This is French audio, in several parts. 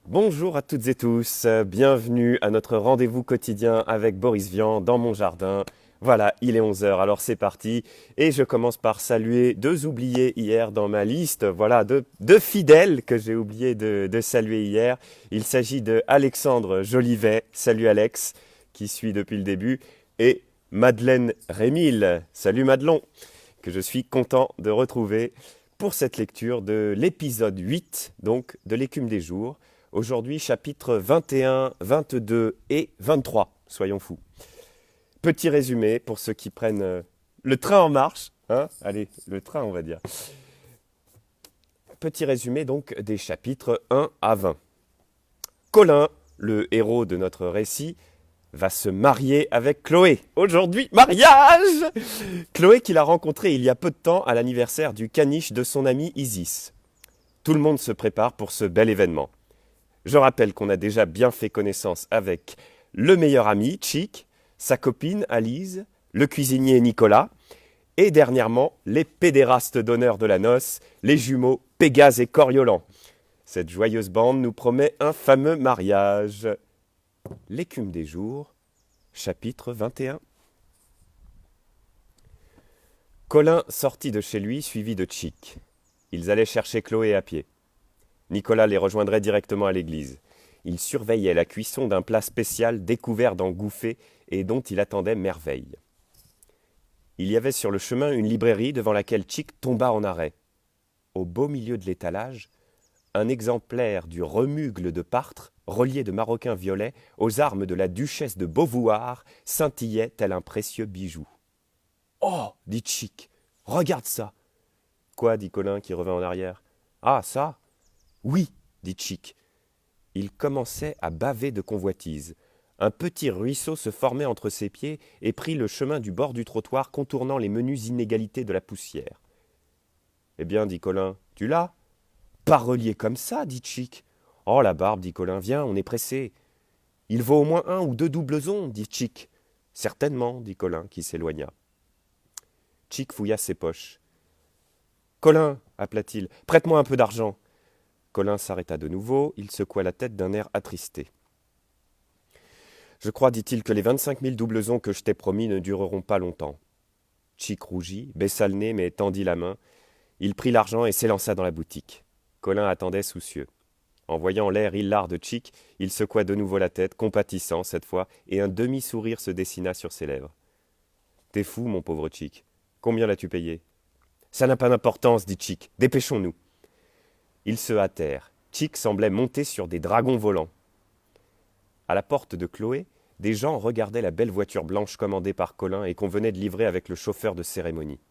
Bonjour à toutes et tous, bienvenue à notre rendez-vous quotidien avec Boris Vian dans mon jardin. Voilà, il est 11 heures, alors c'est parti. Et je commence par saluer deux oubliés hier dans ma liste. Voilà, deux fidèles que j'ai oublié de saluer hier. Il s'agit de Alexandre Jolivet, salut Alex, qui suit depuis le début, et Madeleine Rémil, salut Madelon, que je suis content de retrouver pour cette lecture de l'épisode 8, donc de l'écume des jours. Aujourd'hui, chapitres 21, 22 et 23, soyons fous. Petit résumé pour ceux qui prennent le train en marche. Hein, allez, le train, on va dire. Petit résumé donc des chapitres 1 à 20. Colin, le héros de notre récit, va se marier avec Chloé. Aujourd'hui, mariage! Chloé qu'il a rencontrée il y a peu de temps à l'anniversaire du caniche de son amie Isis. Tout le monde se prépare pour ce bel événement. Je rappelle qu'on a déjà bien fait connaissance avec le meilleur ami, Chick, sa copine, Alice, le cuisinier Nicolas, et dernièrement, les pédérastes d'honneur de la noce, les jumeaux Pégase et Coriolan. Cette joyeuse bande nous promet un fameux mariage. L'écume des jours, chapitre 21. Colin sortit de chez lui, suivi de Chick. Ils allaient chercher Chloé à pied. Nicolas les rejoindrait directement à l'église. Il surveillait la cuisson d'un plat spécial découvert dans Gouffé et dont il attendait merveille. Il y avait sur le chemin une librairie devant laquelle Chick tomba en arrêt. Au beau milieu de l'étalage, un exemplaire du Remugle de Partre, relié de maroquin violet aux armes de la duchesse de Beauvoir, scintillait tel un précieux bijou. « Oh !» dit Chick. « Regarde ça !»« Quoi ?» dit Colin qui revint en arrière. « Ah, ça !»« Oui !» dit Chick. Il commençait à baver de convoitise. Un petit ruisseau se formait entre ses pieds et prit le chemin du bord du trottoir contournant les menues inégalités de la poussière. « Eh bien, dit Colin, tu l'as ?»« Pas relié comme ça, dit Chick. »« Oh, la barbe, dit Colin, viens, on est pressé. »« Il vaut au moins 1 ou 2 doublesons, dit Chick. »« Certainement, dit Colin, qui s'éloigna. Chick fouilla ses poches. « Colin, appela-t-il, prête-moi un peu d'argent. » Colin s'arrêta de nouveau, il secoua la tête d'un air attristé. « Je crois, dit-il, que les 25 000 doublesons que je t'ai promis ne dureront pas longtemps. » Chick rougit, baissa le nez, mais tendit la main. Il prit l'argent et s'élança dans la boutique. Colin attendait soucieux. En voyant l'air hilar de Chick, il secoua de nouveau la tête, compatissant cette fois, et un demi-sourire se dessina sur ses lèvres. « T'es fou, mon pauvre Chick. Combien l'as-tu payé ?»« Ça n'a pas d'importance, dit Chick. Dépêchons-nous. » Ils se hâtèrent. Chick semblait monter sur des dragons volants. À la porte de Chloé, des gens regardaient la belle voiture blanche commandée par Colin et qu'on venait de livrer avec le chauffeur de cérémonie.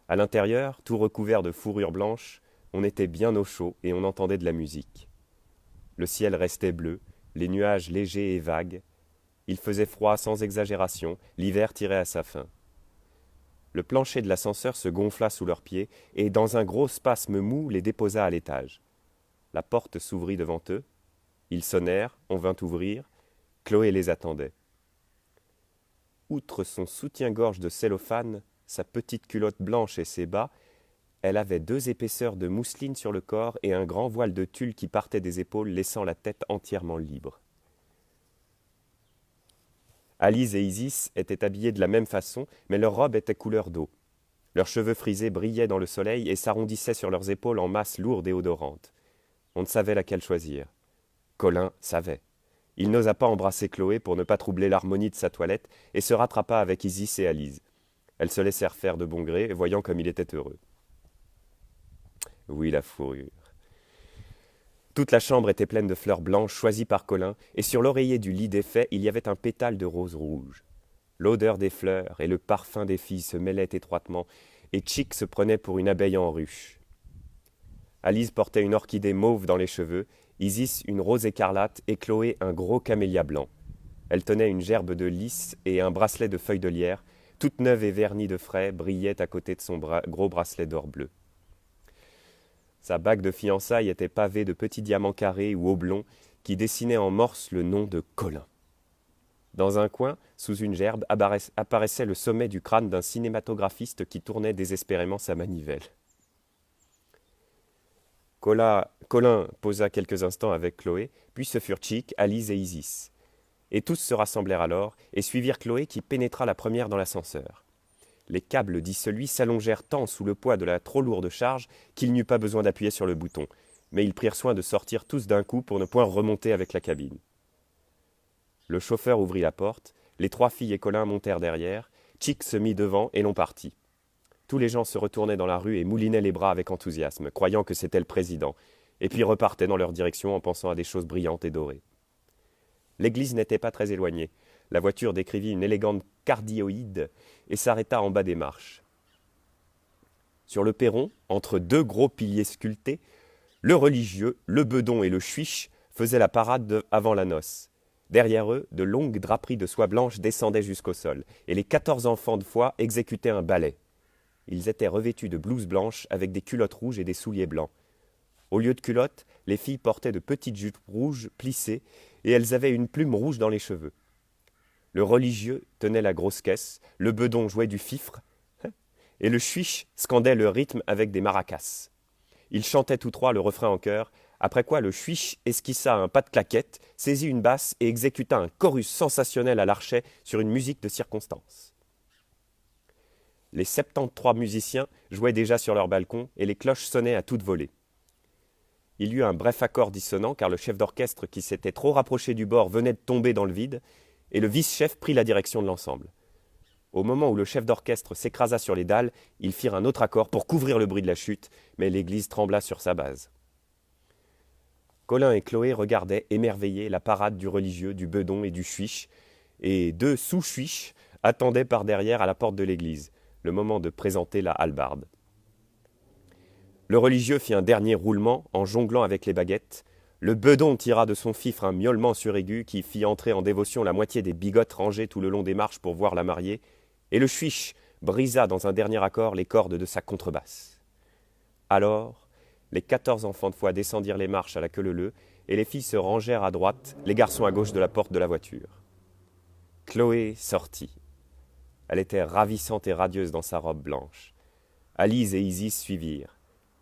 À l'intérieur, tout recouvert de fourrure blanche, on était bien au chaud et on entendait de la musique. Le ciel restait bleu, les nuages légers et vagues. Il faisait froid sans exagération, l'hiver tirait à sa fin. Le plancher de l'ascenseur se gonfla sous leurs pieds et, dans un gros spasme mou, les déposa à l'étage. La porte s'ouvrit devant eux. Ils sonnèrent, on vint ouvrir. Chloé les attendait. Outre son soutien-gorge de cellophane, sa petite culotte blanche et ses bas, elle avait 2 épaisseurs de mousseline sur le corps et un grand voile de tulle qui partait des épaules, laissant la tête entièrement libre. Alice et Isis étaient habillées de la même façon, mais leurs robes étaient couleur d'eau. Leurs cheveux frisés brillaient dans le soleil et s'arrondissaient sur leurs épaules en masse lourde et odorante. On ne savait laquelle choisir. Colin savait. Il n'osa pas embrasser Chloé pour ne pas troubler l'harmonie de sa toilette et se rattrapa avec Isis et Alice. Elles se laissèrent faire de bon gré, voyant comme il était heureux. Oui, la fourrure. Toute la chambre était pleine de fleurs blanches choisies par Colin, et sur l'oreiller du lit défait, il y avait un pétale de rose rouge. L'odeur des fleurs et le parfum des filles se mêlaient étroitement, et Chick se prenait pour une abeille en ruche. Alice portait une orchidée mauve dans les cheveux, Isis une rose écarlate et Chloé un gros camélia blanc. Elle tenait une gerbe de lys et un bracelet de feuilles de lierre, toute neuve et vernie de frais, brillait à côté de son gros bracelet d'or bleu. Sa bague de fiançailles était pavée de petits diamants carrés ou oblongs qui dessinaient en morse le nom de Colin. Dans un coin, sous une gerbe, apparaissait le sommet du crâne d'un cinématographiste qui tournait désespérément sa manivelle. « Colin posa quelques instants avec Chloé, puis ce furent Chick, Alice et Isis. Et tous se rassemblèrent alors et suivirent Chloé qui pénétra la première dans l'ascenseur. Les câbles dissolus s'allongèrent tant sous le poids de la trop lourde charge qu'il n'eut pas besoin d'appuyer sur le bouton, mais ils prirent soin de sortir tous d'un coup pour ne point remonter avec la cabine. Le chauffeur ouvrit la porte, les 3 filles et Colin montèrent derrière, Chick se mit devant et l'on partit. Tous les gens se retournaient dans la rue et moulinaient les bras avec enthousiasme, croyant que c'était le président, et puis repartaient dans leur direction en pensant à des choses brillantes et dorées. L'église n'était pas très éloignée. La voiture décrivit une élégante cardioïde et s'arrêta en bas des marches. Sur le perron, entre 2 gros piliers sculptés, le religieux, le bedon et le chuich faisaient la parade avant la noce. Derrière eux, de longues draperies de soie blanche descendaient jusqu'au sol, et les 14 enfants de foi exécutaient un ballet. Ils étaient revêtus de blouses blanches avec des culottes rouges et des souliers blancs. Au lieu de culottes, les filles portaient de petites jupes rouges plissées, et elles avaient une plume rouge dans les cheveux. Le religieux tenait la grosse caisse, le bedon jouait du fifre, et le chuich scandait le rythme avec des maracas. Ils chantaient tous 3 le refrain en chœur, après quoi le chuich esquissa un pas de claquette, saisit une basse et exécuta un chorus sensationnel à l'archet sur une musique de circonstance. Les 73 musiciens jouaient déjà sur leur balcon et les cloches sonnaient à toute volée. Il y eut un bref accord dissonant car le chef d'orchestre qui s'était trop rapproché du bord venait de tomber dans le vide et le vice-chef prit la direction de l'ensemble. Au moment où le chef d'orchestre s'écrasa sur les dalles, ils firent un autre accord pour couvrir le bruit de la chute, mais l'église trembla sur sa base. Colin et Chloé regardaient, émerveillés, la parade du religieux, du bedon et du chuich, et 2 sous-chuiches attendaient par derrière à la porte de l'église, le moment de présenter la hallebarde. Le religieux fit un dernier roulement en jonglant avec les baguettes. Le bedon tira de son fifre un miaulement suraigu qui fit entrer en dévotion la moitié des bigotes rangées tout le long des marches pour voir la mariée, et le chuich brisa dans un dernier accord les cordes de sa contrebasse. Alors, les 14 enfants de foi descendirent les marches à la queue leu-leu, et les filles se rangèrent à droite, les garçons à gauche de la porte de la voiture. Chloé sortit. Elle était ravissante et radieuse dans sa robe blanche. Alice et Isis suivirent.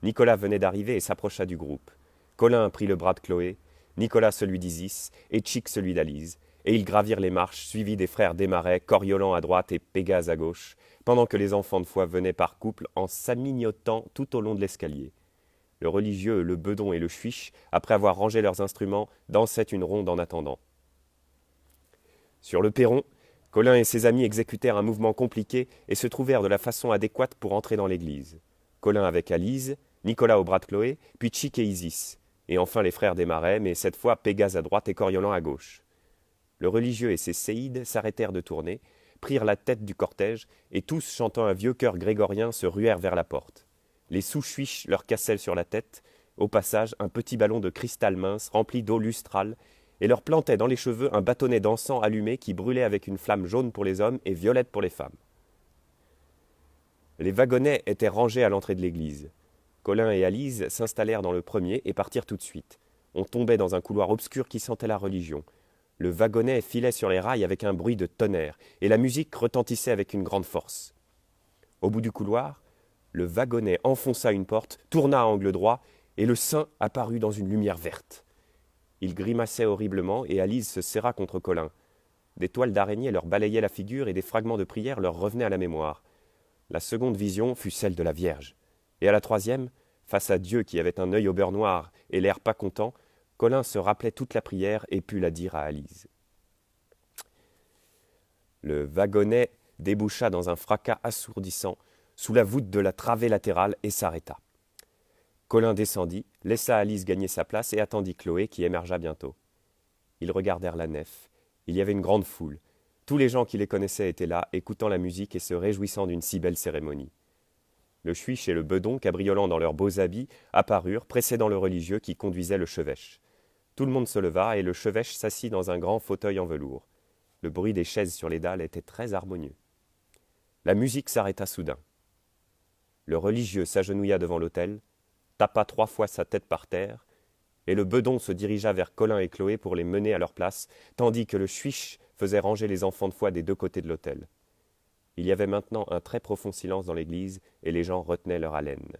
Nicolas venait d'arriver et s'approcha du groupe. Colin prit le bras de Chloé, Nicolas celui d'Isis et Chick celui d'Alice, et ils gravirent les marches, suivis des frères Desmarais, Coriolan à droite et Pégase à gauche, pendant que les enfants de foi venaient par couple en s'amignotant tout au long de l'escalier. Le religieux, le bedon et le chuich, après avoir rangé leurs instruments, dansaient une ronde en attendant. Sur le perron, Colin et ses amis exécutèrent un mouvement compliqué et se trouvèrent de la façon adéquate pour entrer dans l'église. Colin avec Alice, Nicolas au bras de Chloé, puis Chick et Isis, et enfin les frères Desmarais, mais cette fois Pégase à droite et Coriolan à gauche. Le religieux et ses séides s'arrêtèrent de tourner, prirent la tête du cortège, et tous, chantant un vieux chœur grégorien, se ruèrent vers la porte. Les sous-chuiches leur cassèrent sur la tête, au passage un petit ballon de cristal mince rempli d'eau lustrale, et leur plantaient dans les cheveux un bâtonnet d'encens allumé qui brûlait avec une flamme jaune pour les hommes et violette pour les femmes. Les wagonnets étaient rangés à l'entrée de l'église. Colin et Alice s'installèrent dans le premier et partirent tout de suite. On tombait dans un couloir obscur qui sentait la religion. Le wagonnet filait sur les rails avec un bruit de tonnerre, et la musique retentissait avec une grande force. Au bout du couloir, le wagonnet enfonça une porte, tourna à angle droit, et le saint apparut dans une lumière verte. Il grimaçait horriblement, et Alice se serra contre Colin. Des toiles d'araignée leur balayaient la figure, et des fragments de prière leur revenaient à la mémoire. La seconde vision fut celle de la Vierge. Et à la troisième, face à Dieu qui avait un œil au beurre noir et l'air pas content, Colin se rappelait toute la prière et put la dire à Alice. Le wagonnet déboucha dans un fracas assourdissant sous la voûte de la travée latérale et s'arrêta. Colin descendit, laissa Alice gagner sa place et attendit Chloé qui émergea bientôt. Ils regardèrent la nef. Il y avait une grande foule. Tous les gens qui les connaissaient étaient là, écoutant la musique et se réjouissant d'une si belle cérémonie. Le chuich et le bedon, cabriolant dans leurs beaux habits, apparurent, précédant le religieux qui conduisait le chevêche. Tout le monde se leva et le chevêche s'assit dans un grand fauteuil en velours. Le bruit des chaises sur les dalles était très harmonieux. La musique s'arrêta soudain. Le religieux s'agenouilla devant l'autel, tapa 3 fois sa tête par terre, et le bedon se dirigea vers Colin et Chloé pour les mener à leur place, tandis que le chuich faisait ranger les enfants de foi des 2 côtés de l'autel. Il y avait maintenant un très profond silence dans l'église, et les gens retenaient leur haleine.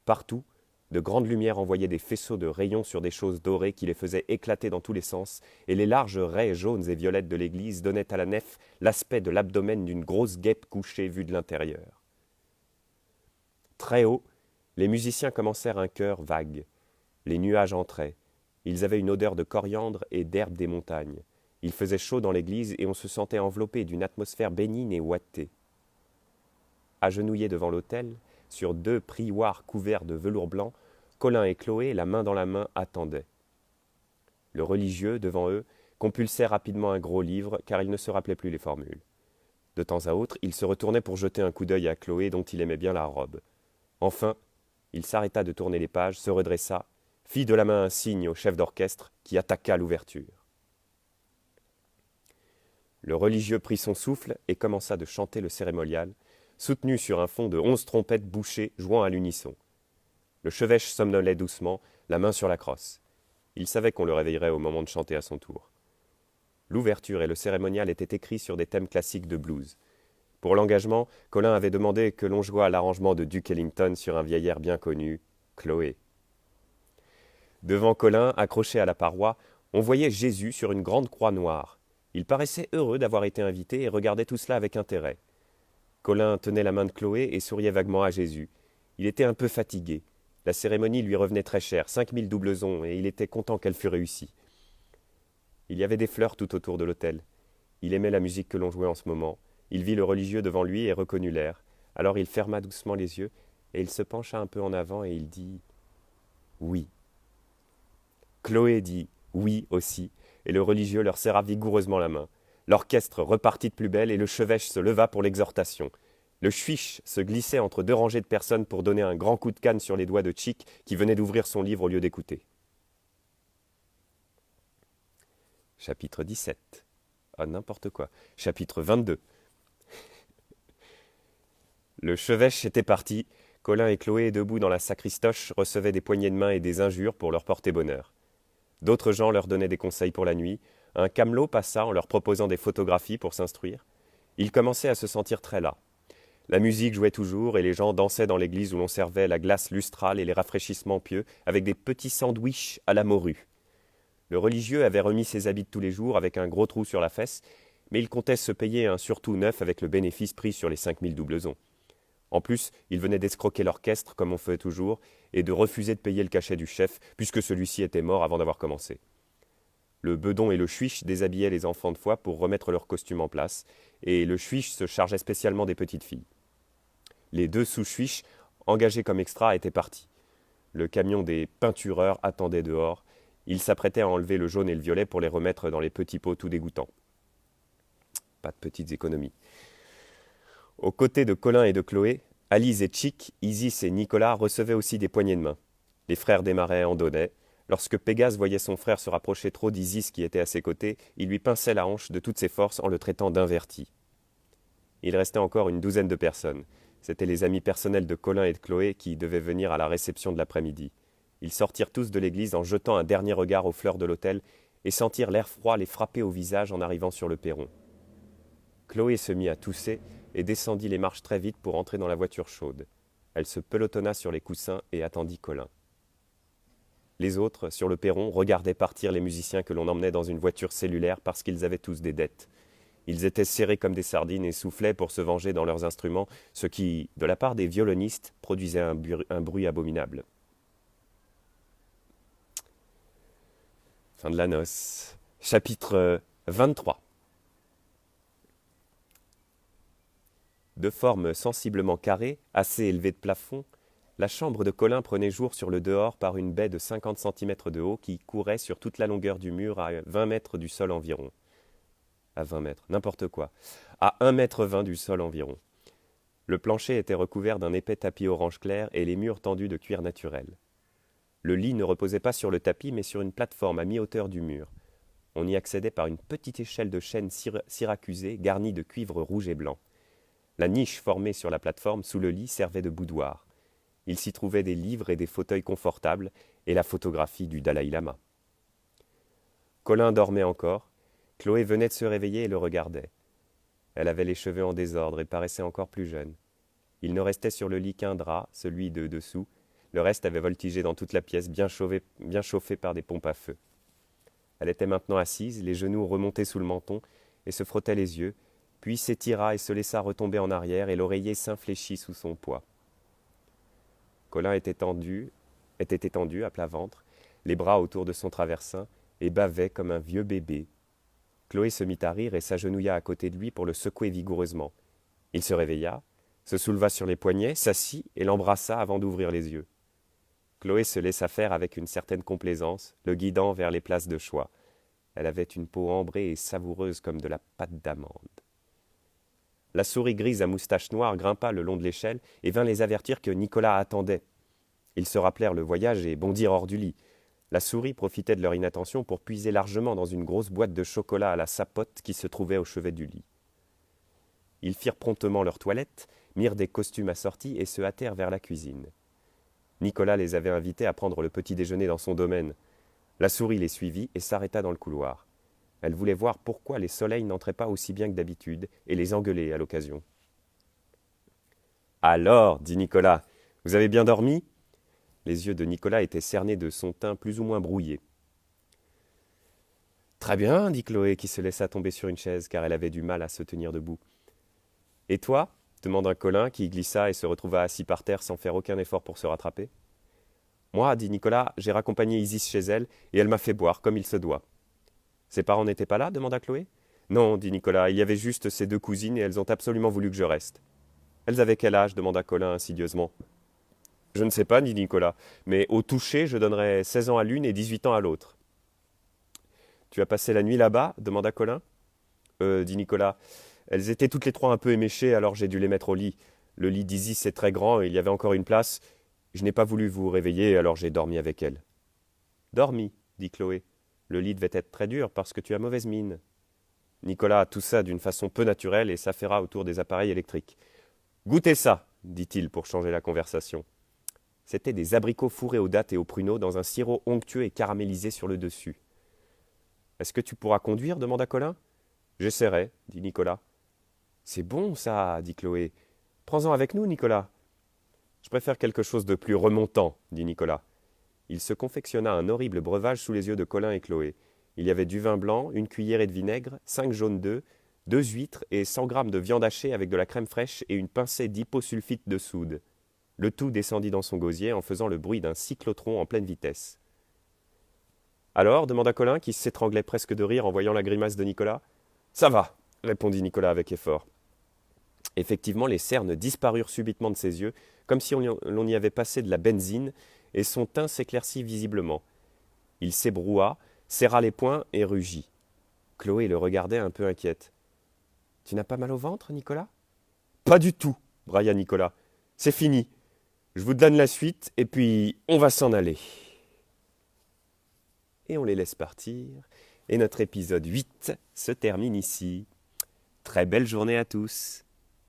Partout, De grandes lumières envoyaient des faisceaux de rayons sur des choses dorées qui les faisaient éclater dans tous les sens, et les larges raies jaunes et violettes de l'église donnaient à la nef l'aspect de l'abdomen d'une grosse guêpe couchée vue de l'intérieur. Très haut, les musiciens commencèrent un chœur vague. Les nuages entraient. Ils avaient une odeur de coriandre et d'herbe des montagnes. Il faisait chaud dans l'église et on se sentait enveloppé d'une atmosphère bénigne et ouatée. Agenouillés devant l'autel, sur 2 prioires couverts de velours blanc, Colin et Chloé, la main dans la main, attendaient. Le religieux, devant eux, compulsait rapidement un gros livre, car il ne se rappelait plus les formules. De temps à autre, il se retournait pour jeter un coup d'œil à Chloé, dont il aimait bien la robe. Enfin, il s'arrêta de tourner les pages, se redressa, fit de la main un signe au chef d'orchestre, qui attaqua l'ouverture. Le religieux prit son souffle et commença de chanter le cérémonial, soutenu sur un fond de 11 trompettes bouchées jouant à l'unisson. Le chevêche somnolait doucement, la main sur la crosse. Il savait qu'on le réveillerait au moment de chanter à son tour. L'ouverture et le cérémonial étaient écrits sur des thèmes classiques de blues. Pour l'engagement, Colin avait demandé que l'on jouât l'arrangement de Duke Ellington sur un vieil air bien connu, Chloé. Devant Colin, accroché à la paroi, on voyait Jésus sur une grande croix noire. Il paraissait heureux d'avoir été invité et regardait tout cela avec intérêt. Colin tenait la main de Chloé et souriait vaguement à Jésus. Il était un peu fatigué. La cérémonie lui revenait très cher, 5000 doubloons, et il était content qu'elle fût réussie. Il y avait des fleurs tout autour de l'autel. Il aimait la musique que l'on jouait en ce moment. Il vit le religieux devant lui et reconnut l'air. Alors il ferma doucement les yeux, et il se pencha un peu en avant et il dit « Oui ». Chloé dit « oui » aussi, et le religieux leur serra vigoureusement la main. L'orchestre repartit de plus belle et le chevêche se leva pour l'exhortation. Le chuich se glissait entre 2 rangées de personnes pour donner un grand coup de canne sur les doigts de Chick qui venait d'ouvrir son livre au lieu d'écouter. Chapitre 17. Ah, n'importe quoi. Chapitre 22. Le chevêche était parti. Colin et Chloé, debout dans la sacristoche, recevaient des poignées de main et des injures pour leur porter bonheur. D'autres gens leur donnaient des conseils pour la nuit. Un camelot passa en leur proposant des photographies pour s'instruire. Ils commençaient à se sentir très las. La musique jouait toujours et les gens dansaient dans l'église où l'on servait la glace lustrale et les rafraîchissements pieux avec des petits sandwichs à la morue. Le religieux avait remis ses habits de tous les jours avec un gros trou sur la fesse, mais il comptait se payer un surtout neuf avec le bénéfice pris sur les 5000 doubloons. En plus, il venait d'escroquer l'orchestre, comme on fait toujours, et de refuser de payer le cachet du chef, puisque celui-ci était mort avant d'avoir commencé. Le bedon et le chuich déshabillaient les enfants de foi pour remettre leurs costumes en place, et le chuich se chargeait spécialement des petites filles. Les 2 sous-chuiches, engagés comme extras, étaient partis. Le camion des peintureurs attendait dehors. Ils s'apprêtaient à enlever le jaune et le violet pour les remettre dans les petits pots tout dégoûtants. Pas de petites économies. Aux côtés de Colin et de Chloé, Alice et Chick, Isis et Nicolas recevaient aussi des poignées de main. Les frères Desmarais en donnaient. Lorsque Pégase voyait son frère se rapprocher trop d'Isis qui était à ses côtés, il lui pinçait la hanche de toutes ses forces en le traitant d'inverti. Il restait encore une 12aine de personnes. C'étaient les amis personnels de Colin et de Chloé qui devaient venir à la réception de l'après-midi. Ils sortirent tous de l'église en jetant un dernier regard aux fleurs de l'autel et sentirent l'air froid les frapper au visage en arrivant sur le perron. Chloé se mit à tousser et descendit les marches très vite pour entrer dans la voiture chaude. Elle se pelotonna sur les coussins et attendit Colin. Les autres, sur le perron, regardaient partir les musiciens que l'on emmenait dans une voiture cellulaire parce qu'ils avaient tous des dettes. Ils étaient serrés comme des sardines et soufflaient pour se venger dans leurs instruments, ce qui, de la part des violonistes, produisait un bruit abominable. Fin de la noce. Chapitre 23. De forme sensiblement carrée, assez élevée de plafond, la chambre de Colin prenait jour sur le dehors par une baie de 50 centimètres de haut qui courait sur toute la longueur du mur à 20 mètres du sol environ. À 20 mètres, n'importe quoi. À 1,20 mètre du sol environ. Le plancher était recouvert d'un épais tapis orange clair et les murs tendus de cuir naturel. Le lit ne reposait pas sur le tapis mais sur une plateforme à mi-hauteur du mur. On y accédait par une petite échelle de chêne syracusée garnie de cuivre rouge et blanc. La niche formée sur la plateforme sous le lit servait de boudoir. Il s'y trouvait des livres et des fauteuils confortables et la photographie du Dalaï Lama. Colin dormait encore. Chloé venait de se réveiller et le regardait. Elle avait les cheveux en désordre et paraissait encore plus jeune. Il ne restait sur le lit qu'un drap, celui de dessous. Le reste avait voltigé dans toute la pièce, bien chauffée par des pompes à feu. Elle était maintenant assise, les genoux remontés sous le menton, et se frottait les yeux, puis s'étira et se laissa retomber en arrière, et l'oreiller s'infléchit sous son poids. Colin était étendu, à plat ventre, les bras autour de son traversin, et bavait comme un vieux bébé. Chloé se mit à rire et s'agenouilla à côté de lui pour le secouer vigoureusement. Il se réveilla, se souleva sur les poignets, s'assit et l'embrassa avant d'ouvrir les yeux. Chloé se laissa faire avec une certaine complaisance, le guidant vers les places de choix. Elle avait une peau ambrée et savoureuse comme de la pâte d'amande. La souris grise à moustache noire grimpa le long de l'échelle et vint les avertir que Nicolas attendait. Ils se rappelèrent le voyage et bondirent hors du lit. La souris profitait de leur inattention pour puiser largement dans une grosse boîte de chocolat à la sapote qui se trouvait au chevet du lit. Ils firent promptement leur toilette, mirent des costumes assortis et se hâtèrent vers la cuisine. Nicolas les avait invités à prendre le petit déjeuner dans son domaine. La souris les suivit et s'arrêta dans le couloir. Elle voulait voir pourquoi les soleils n'entraient pas aussi bien que d'habitude et les engueuler à l'occasion. « Alors, dit Nicolas, vous avez bien dormi ?» Les yeux de Nicolas étaient cernés de son teint plus ou moins brouillé. « Très bien, dit Chloé, qui se laissa tomber sur une chaise, car elle avait du mal à se tenir debout. « Et toi ?» demanda Colin, qui glissa et se retrouva assis par terre sans faire aucun effort pour se rattraper. « Moi, dit Nicolas, j'ai raccompagné Isis chez elle, et elle m'a fait boire, comme il se doit. »« Ses parents n'étaient pas là ?» demanda Chloé. « Non, dit Nicolas, il y avait juste ces deux cousines, et elles ont absolument voulu que je reste. »« Elles avaient quel âge ?» demanda Colin insidieusement. « Je ne sais pas, dit Nicolas, mais au toucher, je donnerais 16 ans à l'une et 18 ans à l'autre. »« Tu as passé la nuit là-bas ?» demanda Colin. Dit Nicolas. Elles étaient toutes les trois un peu éméchées, alors j'ai dû les mettre au lit. Le lit d'Isis est très grand et il y avait encore une place. Je n'ai pas voulu vous réveiller, alors j'ai dormi avec elles. « Dormi, dit Chloé. Le lit devait être très dur parce que tu as mauvaise mine. » Nicolas toussa d'une façon peu naturelle et s'affaira autour des appareils électriques. « Goûtez ça, dit-il pour changer la conversation. C'étaient des abricots fourrés aux dattes et aux pruneaux dans un sirop onctueux et caramélisé sur le dessus. « Est-ce que tu pourras conduire ?» demanda Colin. « J'essaierai, dit Nicolas. »« C'est bon, ça, dit Chloé. Prends-en avec nous, Nicolas. »« Je préfère quelque chose de plus remontant, dit Nicolas. » Il se confectionna un horrible breuvage sous les yeux de Colin et Chloé. Il y avait du vin blanc, une cuillerée de vinaigre, 5 jaunes d'œufs, 2 huîtres et 100 grammes de viande hachée avec de la crème fraîche et une pincée d'hyposulfite de soude. Le tout descendit dans son gosier en faisant le bruit d'un cyclotron en pleine vitesse. « Alors ?» demanda Colin, qui s'étranglait presque de rire en voyant la grimace de Nicolas. « Ça va !» répondit Nicolas avec effort. Effectivement, les cernes disparurent subitement de ses yeux, comme si l'on y avait passé de la benzine, et son teint s'éclaircit visiblement. Il s'ébroua, serra les poings et rugit. Chloé le regardait un peu inquiète. « Tu n'as pas mal au ventre, Nicolas ?»« Pas du tout, brailla Nicolas. C'est fini. Je vous donne la suite, et puis on va s'en aller. » Et on les laisse partir, et notre épisode 8 se termine ici. Très belle journée à tous.